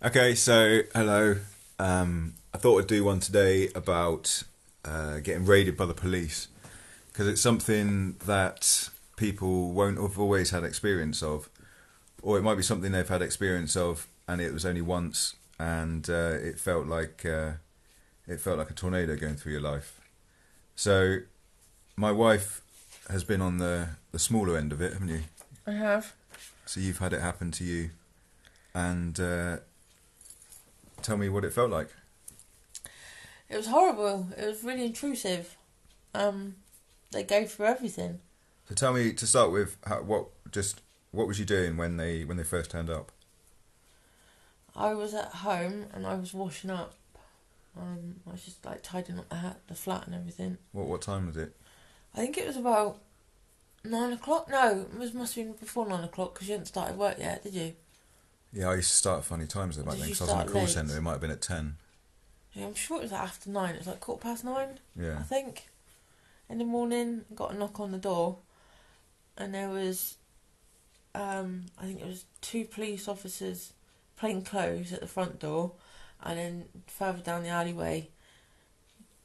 Okay, so hello. I thought I'd do one today about getting raided by the police because it's something that people won't have always had experience of, or it might be something they've had experience of and it was only once, and it felt like a tornado going through your life. So my wife has been on the smaller end of it, haven't you? I have. So you've had it happen to you, and tell me what it felt like. It was horrible. It was really intrusive. They go through everything. So tell me, to start with, what was you doing when they first turned up? I was at home and I was washing up. I was just like tidying up the flat and everything. What time was it? I think it was about 9 o'clock. No, must have been before 9 o'clock because you hadn't started work yet, did you? Yeah, I used to start at funny times though back then Did you because I was in a start call late? centre. It might have been at 10. Yeah, I'm sure it was after 9. It was like 9:15. Yeah. I think. In the morning, I got a knock on the door, and there was, I think it was 2 police officers, plain clothes, at the front door, and then further down the alleyway,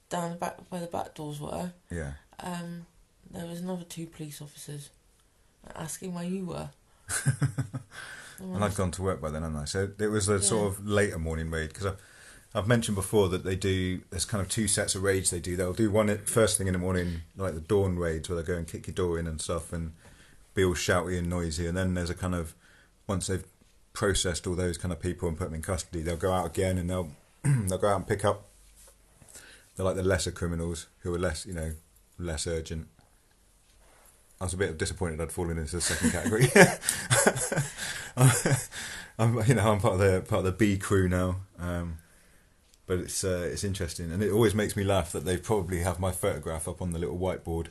down the back where the back doors were, Yeah. there was another 2 police officers asking where you were. And I'd gone to work by then, hadn't I? So it was a sort of later morning raid because I've mentioned before that there's kind of 2 sets of raids they do. They'll do one at first thing in the morning, like the dawn raids, where they go and kick your door in and stuff and be all shouty and noisy. And then there's a kind of, once they've processed all those kind of people and put them in custody, they'll go out again and they'll go out and pick up the lesser criminals who are less urgent. I was a bit disappointed I'd fallen into the second category. I'm part of the B crew now. But it's interesting, and it always makes me laugh that they probably have my photograph up on the little whiteboard,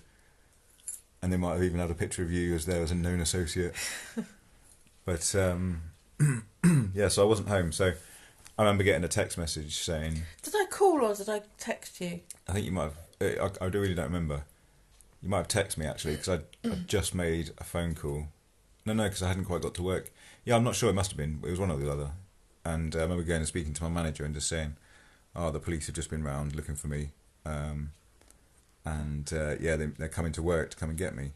and they might have even had a picture of you as there as a known associate. But yeah, so I wasn't home, so I remember getting a text message saying... Did I call or did I text you? I think you might have... I really don't remember. You might have texted me, actually, because I'd just made a phone call. No, because I hadn't quite got to work. Yeah, I'm not sure, it must have been. It was one or the other. And I remember going and speaking to my manager and just saying, the police have just been round looking for me. They're coming to work to come and get me.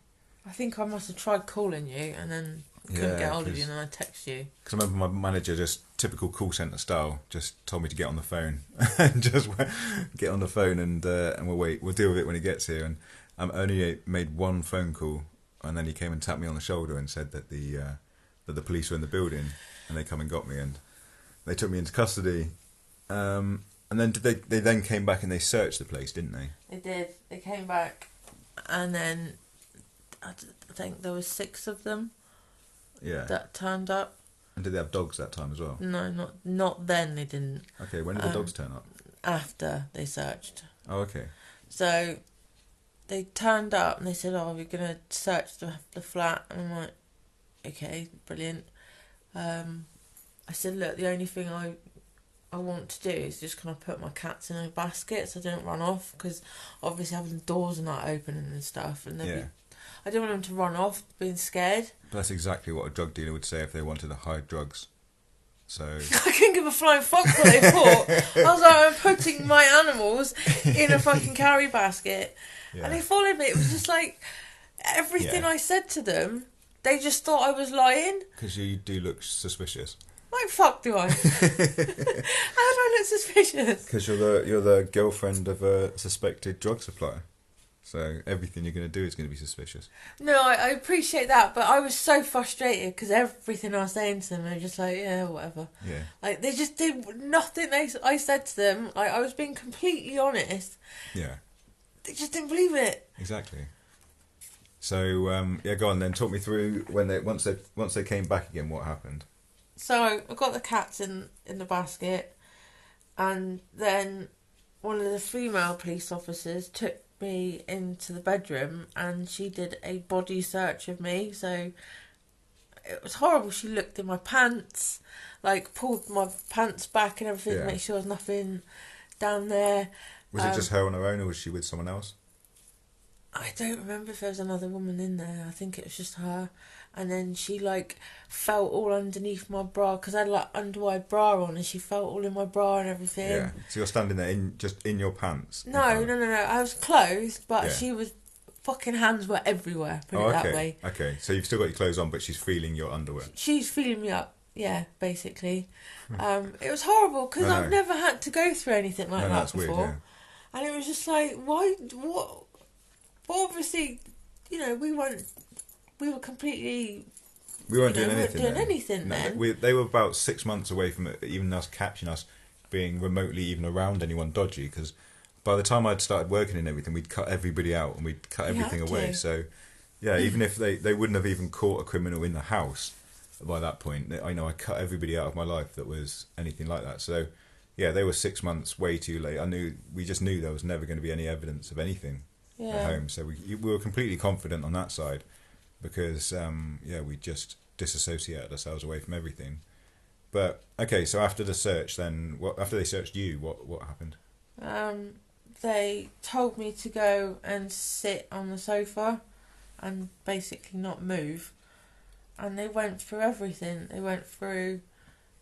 I think I must have tried calling you and then couldn't get hold of you and then I text you. Because I remember my manager, just typical call centre style, just told me to get on the phone. And just get on the phone and we'll deal with it when he gets here. And I only made one phone call, and then he came and tapped me on the shoulder and said that the police were in the building and they come and got me and they took me into custody. And then they then came back and they searched the place, didn't they? They did. They came back, and then I think there was 6 of them. Yeah. That turned up. And did they have dogs that time as well? No, not then. They didn't. Okay, when did the dogs turn up? After they searched. Oh, okay. So they turned up and they said, "Oh, we're gonna search the flat." And I'm like, "Okay, brilliant." I said, "Look, the only thing I want to do is just kind of put my cats in a basket so they don't run off, because obviously having the doors and that open and stuff, and I don't want them to run off being scared." But that's exactly what a drug dealer would say if they wanted to hide drugs. So I couldn't give a flying fuck what they thought. I was like, I'm putting my animals in a fucking carry basket. Yeah. And they followed me. It was just like everything I said to them, they just thought I was lying. Because you do look suspicious. Like, fuck do I? How do I look suspicious? Because you're the girlfriend of a suspected drug supplier. So everything you're going to do is going to be suspicious. No, I appreciate that, but I was so frustrated because everything I was saying to them, they were just like, yeah, whatever. Yeah. Like, they just did nothing I said to them. Like, I was being completely honest. Yeah. They just didn't believe it. Exactly. So, go on then. Talk me through once they came back again, what happened? So I got the cats in the basket, and then one of the female police officers took me into the bedroom and she did a body search of me. So it was horrible. She looked in my pants, like pulled my pants back and everything to make sure there was nothing down there. Was it just her on her own, or was she with someone else? I don't remember if there was another woman in there. I think it was just her. and then she like felt all underneath my bra because I had like underwire bra on, and she felt all in my bra and everything. Yeah. So you're standing there just in your pants. No. I was clothed, but Yeah. she was fucking hands were everywhere. Put it that way. Okay. So you've still got your clothes on, but she's feeling your underwear. She's feeling me up. Yeah, basically. It was horrible because I've never had to go through anything like that before. Weird, yeah. And it was just like, why? What? Well, obviously, we were completely. We weren't doing anything. Doing anything then. They were about 6 months away from it, even us catching us being remotely even around anyone dodgy. Because by the time I'd started working and everything, we'd cut everybody out and we'd cut everything away. So, yeah, even if they wouldn't have even caught a criminal in the house by that point, I cut everybody out of my life that was anything like that. So, yeah, they were 6 months way too late. We just knew there was never going to be any evidence of anything at home. So we were completely confident on that side. Because we just disassociated ourselves away from everything. But okay, so after the search, then after they searched you, what happened? They told me to go and sit on the sofa, and basically not move. And they went through everything. They went through.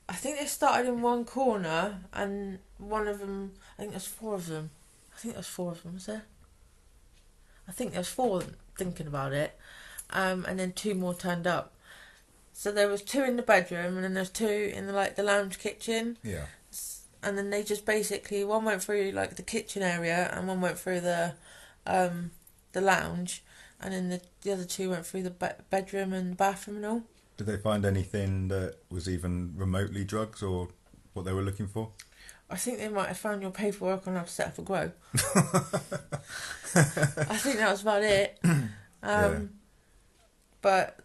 I think they started in one corner, and one of them. I think there's 4 of them. Was there? I think there's 4 of them, thinking about it. And then 2 more turned up. So there was 2 in the bedroom, and then there's 2 in the lounge kitchen. Yeah. And then they just basically, one went through like the kitchen area, and one went through the lounge, and then the other 2 went through the bedroom and the bathroom and all. Did they find anything that was even remotely drugs or what they were looking for? I think they might have found your paperwork on how to set up a grow. I think that was about it. But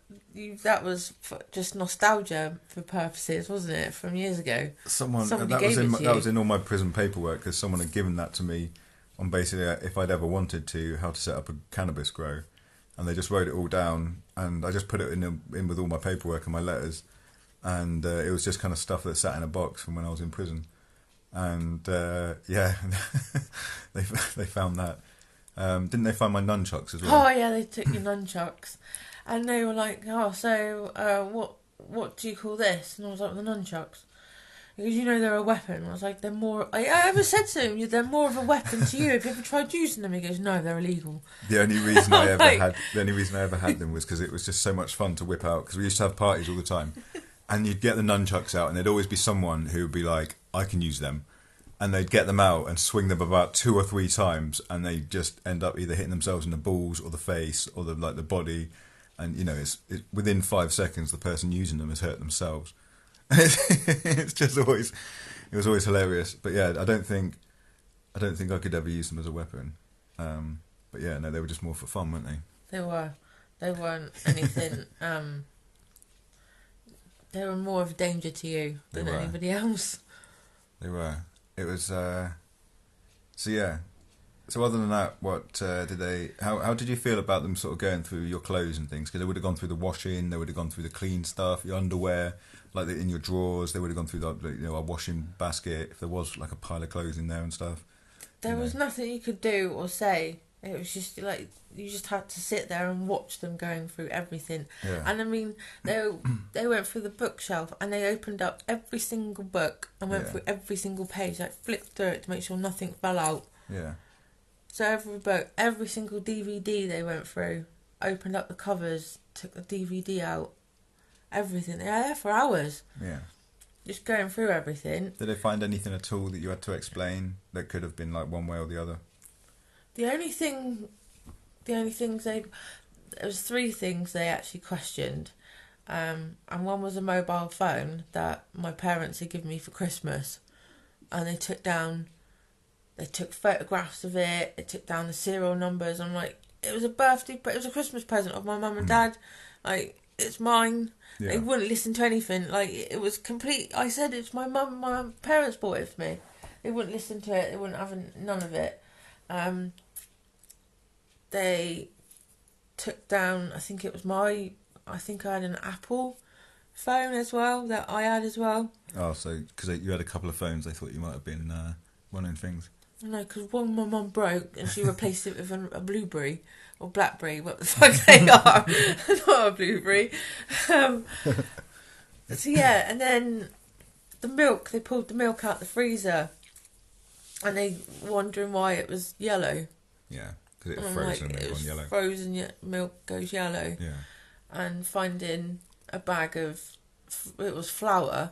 that was just nostalgia for purposes, wasn't it? From years ago. That was in all my prison paperwork because someone had given that to me on basically if I'd ever wanted to, how to set up a cannabis grow, and they just wrote it all down, and I just put it in with all my paperwork and my letters, and it was just kind of stuff that sat in a box from when I was in prison, and they found that. Didn't they find my nunchucks as well? Oh yeah, they took your nunchucks. And they were like, what do you call this? And I was like, the nunchucks. Because they're a weapon. I was like, they're more... I ever said to him, they're more of a weapon to you. Have you ever tried using them? He goes, no, they're illegal. The only reason I ever had them was because it was just so much fun to whip out. Because we used to have parties all the time. And you'd get the nunchucks out and there'd always be someone who would be like, I can use them. And they'd get them out and swing them about 2 or 3 times. And they'd just end up either hitting themselves in the balls or the face or the body. And it's within 5 seconds the person using them has hurt themselves. It's just always, it was always hilarious. But yeah, I don't think I could ever use them as a weapon. But yeah, no, they were just more for fun, weren't they? They were. They weren't anything. They were more of a danger to you than anybody else. They were. It was. So yeah. So other than that, what did they? How did you feel about them sort of going through your clothes and things? Because they would have gone through the washing, they would have gone through the clean stuff, your underwear, like in your drawers. They would have gone through a washing basket if there was like a pile of clothes in there and stuff. There was nothing you could do or say. It was just like you just had to sit there and watch them going through everything. Yeah. And I mean, they went through the bookshelf and they opened up every single book and went through every single page, like flipped through it to make sure nothing fell out. Yeah. So every book, every single DVD they went through, opened up the covers, took the DVD out, everything. They were there for hours. Yeah. Just going through everything. Did they find anything at all that you had to explain that could have been like one way or the other? The only things there was 3 things they actually questioned. And one was a mobile phone that my parents had given me for Christmas. And they took photographs of it, they took down the serial numbers. I'm like, it was a Christmas present of my mum and dad. Like, it's mine. Yeah. They wouldn't listen to anything. Like, it was complete. I said it's my parents bought it for me. They wouldn't listen to it. They wouldn't have none of it. They took down, I think I had an Apple phone as well, that I had as well. Oh, so because you had a couple of phones, they thought you might have been one of things. No, because one my mum broke and she replaced it with a blueberry or blackberry, what the fuck they are, not a blueberry. So yeah, and then the milk, they pulled the milk out the freezer and they wondering why it was yellow. Yeah, because it froze and it gone yellow. Frozen milk goes yellow. Yeah. And finding a bag of, it was flour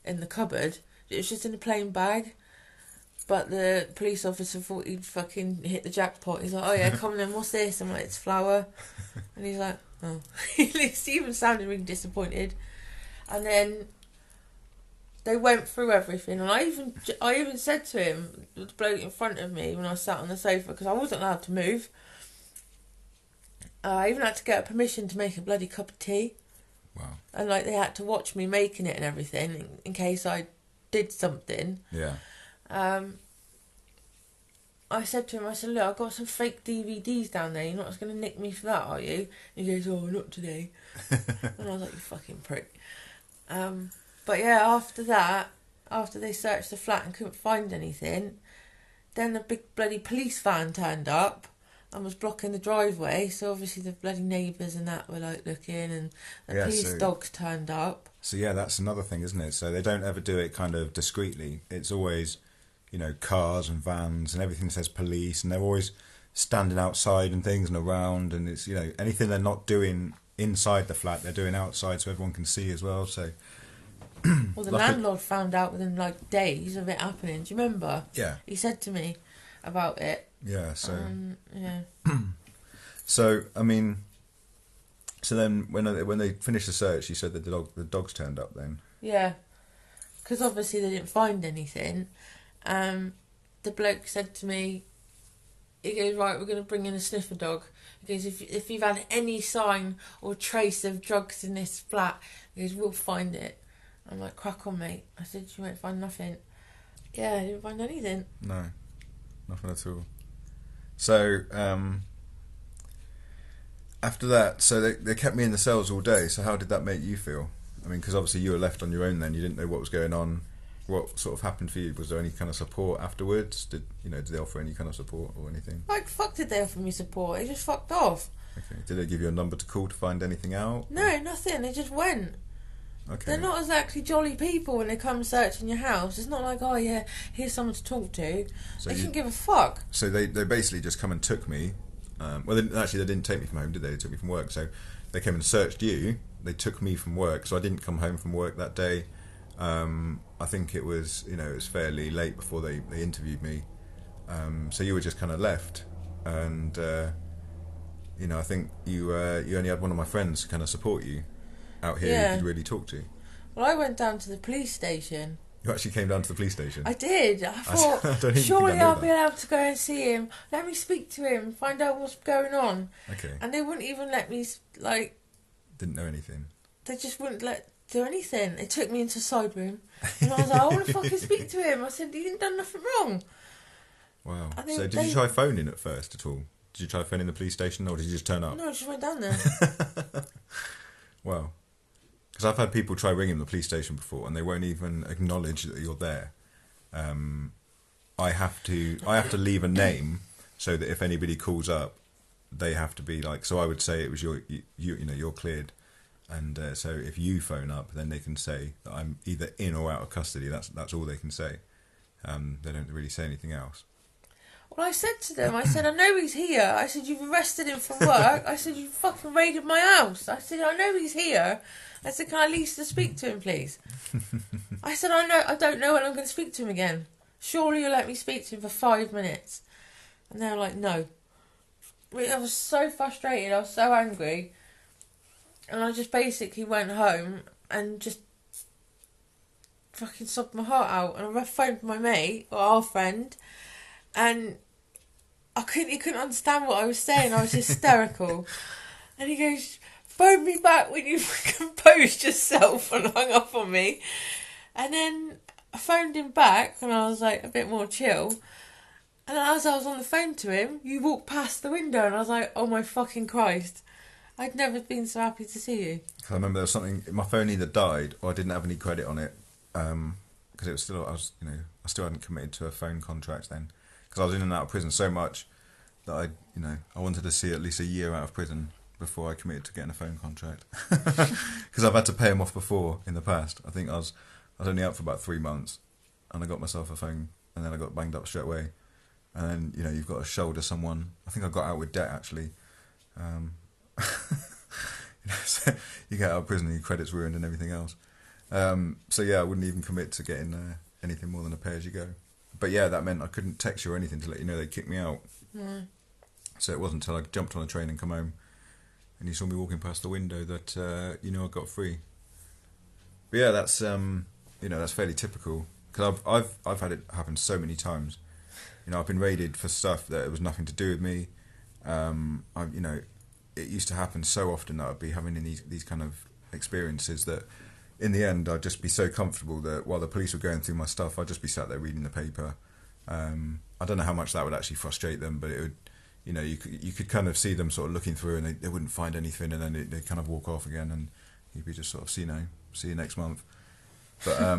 in the cupboard. It was just in a plain bag. But the police officer thought he'd fucking hit the jackpot. He's like, oh yeah, come on then, what's this? I'm like, it's flour. And he's like, oh. He even sounded really disappointed. And then they went through everything. And I even said to him, the bloke in front of me, when I sat on the sofa, because I wasn't allowed to move. I even had to get permission to make a bloody cup of tea. Wow. And like they had to watch me making it and everything in case I did something. Yeah. I said to him, I said, look, I've got some fake DVDs down there. You're not going to nick me for that, are you? And he goes, oh, not today. And I was like, you fucking prick. But yeah, after that, after they searched the flat and couldn't find anything, then a big bloody police van turned up and was blocking the driveway. So obviously the bloody neighbours and that were like looking, and the police dogs turned up. So yeah, that's another thing, isn't it? So they don't ever do it kind of discreetly. It's always, you know, cars and vans and everything says police, and they're always standing outside and things and around, and it's, you know, anything they're not doing inside the flat, they're doing outside so everyone can see as well. So well, the landlord found out within like days of it happening. Do you remember? Yeah. He said to me about it. Yeah. So yeah. So I mean, so then when they finished the search, you said that the dogs turned up then. Yeah, because obviously they didn't find anything. The bloke said to me, he goes, right, we're going to bring in a sniffer dog. He goes, if you've had any sign or trace of drugs in this flat, he goes, we'll find it. I'm like, crack on, mate. I said, you won't find nothing. Yeah, I didn't find anything. No, nothing at all. So, after that, so they kept me in the cells all day. So how did that make you feel? I mean, because obviously you were left on your own then. You didn't know what was going on. What sort of happened for you? Was there any kind of support afterwards? Did they offer any kind of support or anything? Like, fuck did they offer me support? They just fucked off. Okay. Did they give you a number to call to find anything out? No, nothing. They just went. Okay. They're not exactly jolly people when they come searching your house. It's not like, oh yeah, here's someone to talk to. So they shouldn't give a fuck. So they basically just come and took me. Well, they didn't take me from home, did they? They took me from work. So they came and searched you. They took me from work. So I didn't come home from work that day. I think it was, it was fairly late before they interviewed me. So you were just kind of left. And, I think you only had one of my friends kind of support you out here who could really talk to. Well, I went down to the police station. You actually came down to the police station? I did. I thought, surely I'll be able to go and see him. Let me speak to him, find out what's going on. Okay. And they wouldn't even let me, like... Didn't know anything? They just wouldn't do anything. They took me into a side room. And I was like, I want to fucking speak to him. I said, he didn't done nothing wrong. Wow. So did you try phoning at first at all? Did you try phoning the police station, or did you just turn up? No, I just went down there. Wow. Because I've had people try ringing the police station before, and they won't even acknowledge that you're there. I have to leave a name so that if anybody calls up, they have to be like. So I would say it was you're cleared, and so if you phone up, then they can say that I'm either in or out of custody. That's all they can say. They don't really say anything else. Well, I said to them, I said, I know he's here. I said, you've arrested him from work. I said, you fucking raided my house. I said, I know he's here. I said, can I at least speak to him, please? I said, I don't know when I'm going to speak to him again. Surely you'll let me speak to him for 5 minutes. And they were like, no. I was so frustrated. I was so angry. And I just basically went home and just fucking sobbed my heart out. And I phoned my mate, or our friend, and he couldn't understand what I was saying. I was hysterical. And he goes, phone me back when you've composed yourself, and hung up on me. And then I phoned him back, and I was like a bit more chill. And as I was on the phone to him, you walked past the window, and I was like, oh my fucking Christ. I'd never been so happy to see you. I remember there was something, my phone either died or I didn't have any credit on it, because it was still, I still hadn't committed to a phone contract then. because I was in and out of prison so much that I wanted to see at least a year out of prison before I committed to getting a phone contract. Because I've had to pay them off before in the past. I think I was only out for about 3 months, and I got myself a phone, and then I got banged up straight away. And then you've got to shoulder someone. I think I got out with debt actually. So you get out of prison and your credit's ruined and everything else. So yeah, I wouldn't even commit to getting anything more than a pay as you go. But yeah, that meant I couldn't text you or anything to let you know they'd kicked me out. Mm. So it wasn't until I jumped on a train and come home and you saw me walking past the window that I got free. But yeah, that's that's fairly typical, because I've had it happen so many times. I've been raided for stuff that it was nothing to do with me. It used to happen so often that I'd be having these kind of experiences that in the end I'd just be so comfortable that while the police were going through my stuff, I'd just be sat there reading the paper. I don't know how much that would actually frustrate them, but it would, you could kind of see them sort of looking through and they wouldn't find anything, and then they'd kind of walk off again, and you'd be just sort of, see you next month. But I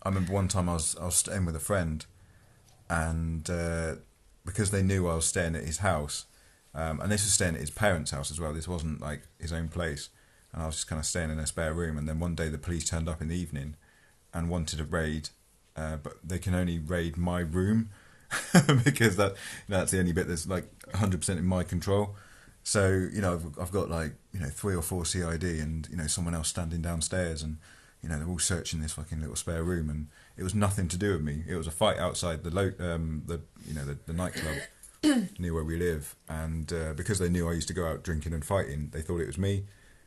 remember one time I was staying with a friend, and because they knew I was staying at his house, and this was staying at his parents' house as well, this wasn't like his own place, and I was just kind of staying in a spare room, and then one day the police turned up in the evening and wanted to raid, but they can only raid my room because that's the only bit that's like 100% in my control. So I've got like 3 or 4 CID and someone else standing downstairs, and they're all searching this fucking little spare room, and it was nothing to do with me. It was a fight outside the nightclub near where we live, and because they knew I used to go out drinking and fighting, they thought it was me,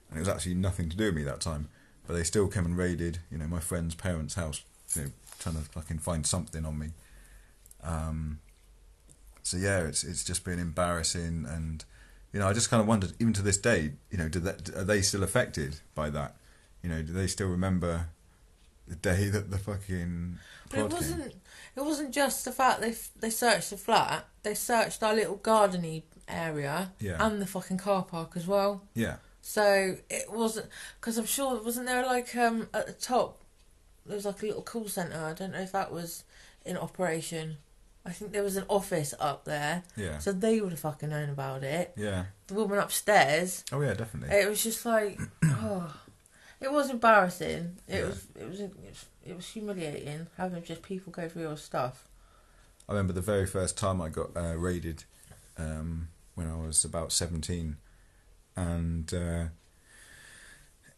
and it was actually nothing to do with me that time. But they still came and raided my friend's parents' house, trying to fucking find something on me. So yeah, it's just been embarrassing, and I just kind of wondered, even to this day, are they still affected by that? Do they still remember the day that the fucking But it wasn't just the fact they searched the flat. They searched our little gardeny area, and the fucking car park as well. Yeah. So it wasn't, because I'm sure, wasn't there like at the top there was like a little call centre. I don't know if that was in operation. I think there was an office up there. Yeah. So they would have fucking known about it. Yeah. The woman upstairs. Oh yeah, definitely. It was just like, it was embarrassing. It was humiliating having just people go through your stuff. I remember the very first time I got raided when I was about 17, and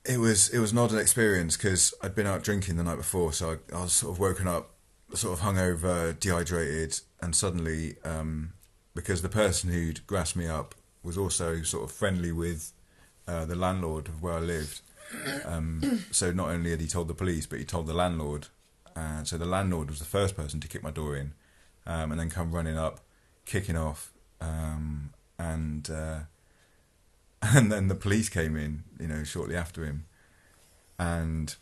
it was an odd experience because I'd been out drinking the night before, so I was sort of woken up, sort of hungover, dehydrated, and suddenly, because the person who'd grassed me up was also sort of friendly with the landlord of where I lived. So not only had he told the police, but he told the landlord. So the landlord was the first person to kick my door in, and then come running up, kicking off, and then the police came in, shortly after him, and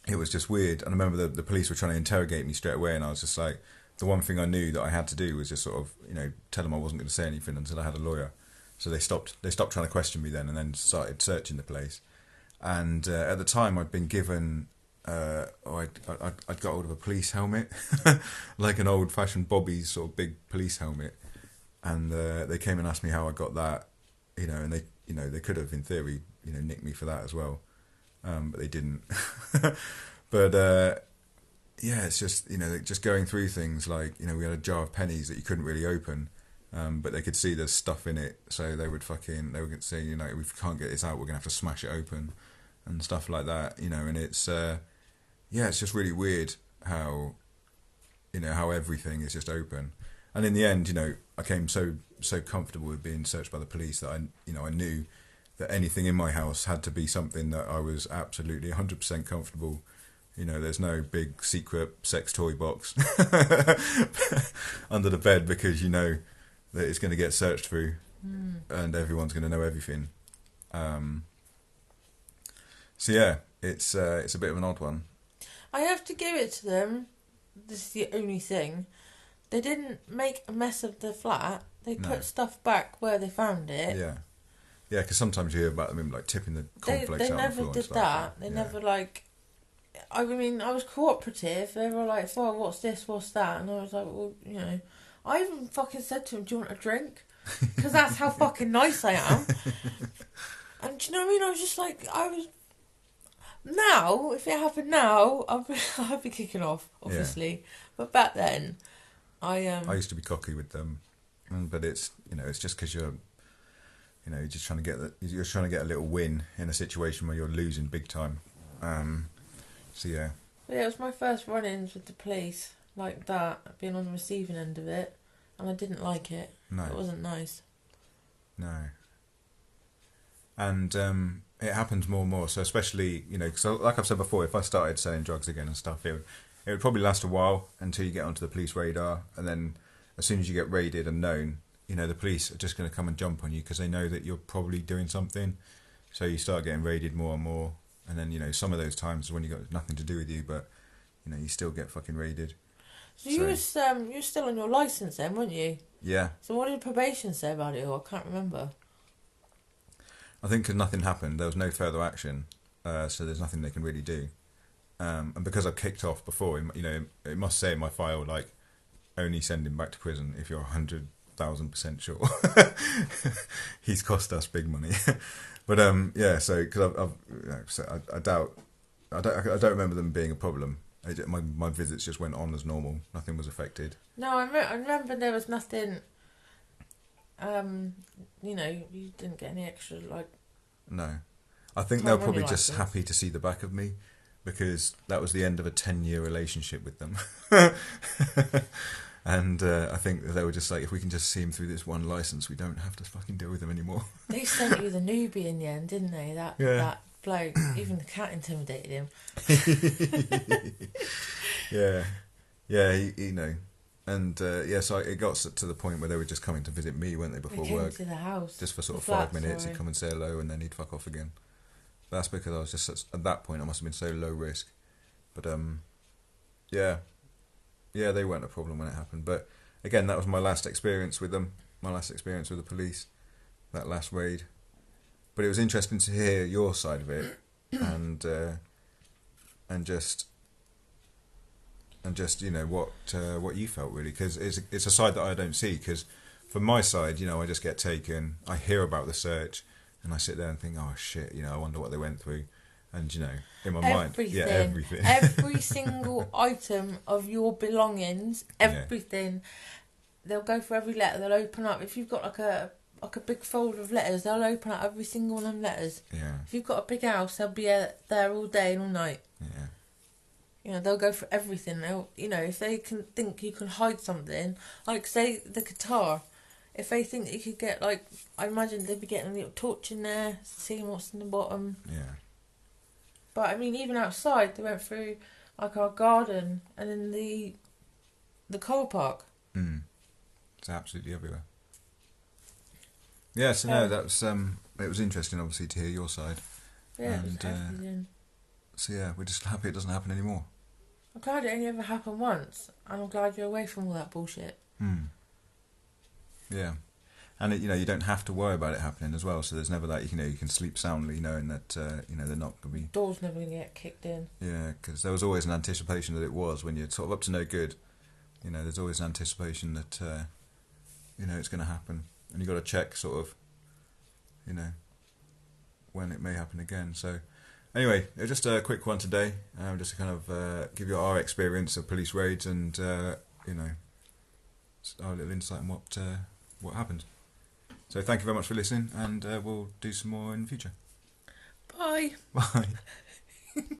it was just weird. And I remember the police were trying to interrogate me straight away, and I was just like, the one thing I knew that I had to do was just sort of, tell them I wasn't going to say anything until I had a lawyer. So they stopped trying to question me then, and then started searching the place. And at the time, I'd been given, I'd got hold of a police helmet, like an old-fashioned Bobby's sort of big police helmet, and they came and asked me how I got that, and they could have in theory, nicked me for that as well, but they didn't. But yeah, it's just just going through things like we had a jar of pennies that you couldn't really open. But they could see there's stuff in it, so they would say, if we can't get this out, we're gonna have to smash it open, and stuff like that, and it's it's just really weird how how everything is just open, and in the end, I came so comfortable with being searched by the police that I knew that anything in my house had to be something that I was absolutely 100% comfortable. There's no big secret sex toy box under the bed because that it's going to get searched through, and everyone's going to know everything. So yeah, it's a bit of an odd one. I have to give it to them. This is the only thing. They didn't make a mess of the flat. They put stuff back where they found it. Yeah, yeah. Because sometimes you hear about them like tipping the cornflakes out. They never did that. They never like. I mean, I was cooperative. They were like, "Well, what's this? What's that?" And I was like, "Well, I even fucking said to him, "Do you want a drink?" Because that's how fucking nice I am. And do you know what I mean? I was just like, now, if it happened now, I'd be kicking off, obviously. Yeah. But back then, I used to be cocky with them, but it's it's just because you're just trying to get a little win in a situation where you're losing big time. So yeah. Yeah, it was my first run-ins with the police like that, being on the receiving end of it, and I didn't like it. No, it wasn't nice. No. And it happens more and more. So especially, because like I've said before, if I started selling drugs again and stuff, it would probably last a while until you get onto the police radar. And then as soon as you get raided and known, the police are just going to come and jump on you because they know that you're probably doing something. So you start getting raided more and more. And then, some of those times when you got nothing to do with you, but, you still get fucking raided. So you were still on your licence then, weren't you? Yeah. So what did probation say about it? Or I can't remember. I think because nothing happened, there was no further action, so there's nothing they can really do. And because I've kicked off before, it must say in my file, like, only send him back to prison if you're 100,000% sure. He's cost us big money. But yeah, so because I don't remember them being a problem. My visits just went on as normal. Nothing was affected. No, I remember there was nothing. You didn't get any extra, like... No. I think they're probably just happy to see the back of me because that was the end of a 10-year relationship with them. And I think they were just like, if we can just see him through this one licence, we don't have to fucking deal with him anymore. They sent you the newbie in the end, didn't they? That bloke, even the cat intimidated him. Yeah. Yeah, And so it got to the point where they were just coming to visit me, weren't they, before work? To the house. Just for sort of 5 minutes, he'd come and say hello and then he'd fuck off again. That's because I was just, at that point, I must have been so low risk. But, yeah, they weren't a problem when it happened. But, again, that was my last experience with them, my last experience with the police, that last raid. But it was interesting to hear your side of it and just what you felt really, because it's a side that I don't see. Because from my side, I just get taken. I hear about the search, and I sit there and think, oh shit, I wonder what they went through, and in my mind, everything, every single item of your belongings, everything. Yeah. They'll go for every letter. They'll open up. If you've got like a big folder of letters, they'll open up every single one of them letters. Yeah. If you've got a big house, they'll be there all day and all night. Yeah. They'll go for everything. They'll, if they can think you can hide something, like say the guitar, if they think you could get I imagine they'd be getting a little torch in there, seeing what's in the bottom. Yeah. But I mean, even outside, they went through our garden and in the car park. It's absolutely everywhere. Yeah, so no, that was it was interesting, obviously, to hear your side. Yeah, and, it was everything. So yeah, we're just happy it doesn't happen anymore. I'm glad it only ever happened once, and I'm glad you're away from all that bullshit. Yeah, and you don't have to worry about it happening as well. So there's never that you can sleep soundly knowing that they're not going to be. Door's never going to get kicked in. Yeah, because there was always an anticipation that it was when you're sort of up to no good. There's always an anticipation that it's going to happen, and you got to check sort of, when it may happen again. So. Anyway, just a quick one today, just to kind of give you our experience of police raids and, our little insight on what happened. So thank you very much for listening, and we'll do some more in the future. Bye. Bye.